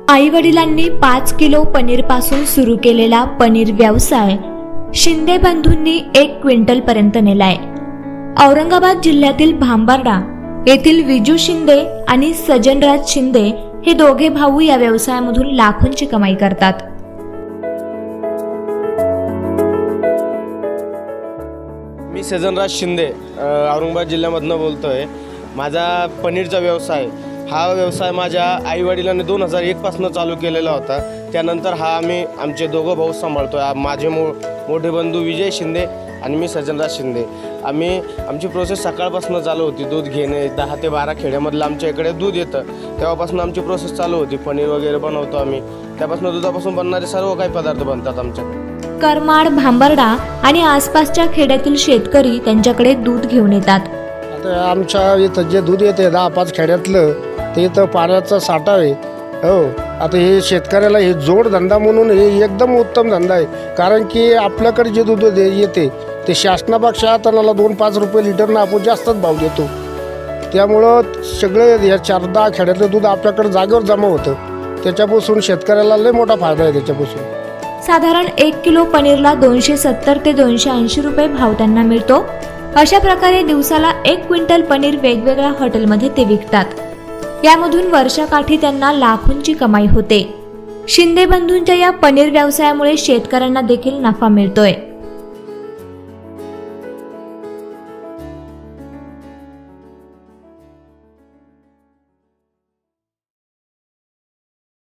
आई वडिलांनी 5 किलो पनीर पासून सुरू केलेला पनीर व्यवसाय शिंदे बंधूंनी 1 क्विंटल पर्यंत नेलाय। औरंगाबाद जिल्ह्यातील भांबर्डा येथील विजू शिंदे आणि सजनराज शिंदे हे दोघे भाऊ या व्यवसायामधून लाखोंची कमाई करतात। मी सजनराज शिंदे औरंगाबाद जिल्ह्यामधनं बोलतोय। माझा पनीरचा व्यवसाय हा व्यवसाय माझ्या आईवडिलांनी 2001 पासून चालू केलेला होता। त्यानंतर हा आमचे दोघं भाऊ सांभाळतोय। माझे मोठे बंधू विजय शिंदे आणि मी सजनराज शिंदे। आमची प्रोसेस सकाळपासून चालू होती। दूध घेणे 10 ते 12 खेड्यामधलं आमच्या इकडे दूध येतं, तेव्हापासून आमची प्रोसेस चालू होती। पनीर वगैरे बनवतो आम्ही, त्यापासून दुधापासून बनणारे सर्व काही पदार्थ बनतात आमच्याकडे। करमाड, भांबर्डा आणि आसपासच्या खेड्यातील शेतकरी त्यांच्याकडे दूध घेऊन येतात। आता आमच्या इथं जे दूध येते 10-5 खेड्यातलं ते इथं पाण्याचा साठा आहे। हो, आता हे शेतकऱ्याला हे जोडधंदा म्हणून हे एकदम उत्तम धंदा आहे। कारण की आपल्याकडे जे दूध येते ते शासनापेक्षा टनाला 2-5 रुपये लिटरनं आपण जास्तच भाव देतो। त्यामुळं सगळे या 4-10 खेड्यातलं दूध आपल्याकडे जागेवर जमा होतं। त्याच्यापासून शेतकऱ्याला लय मोठा फायदा आहे त्याच्यापासून। साधारण 1 किलो पनीरला 270 ते 280 रुपये भाव त्यांना मिळतो। अशा प्रकारे दिवसाला 1 क्विंटल पनीर वेगवेगळ्या हॉटेलमध्ये ते विकतात। यामधून वर्षाकाठी त्यांना लाखोंची कमाई होते। शिंदे बंधूंच्या या पनीर व्यवसायामुळे शेतकऱ्यांना देखील नफा मिळतोय।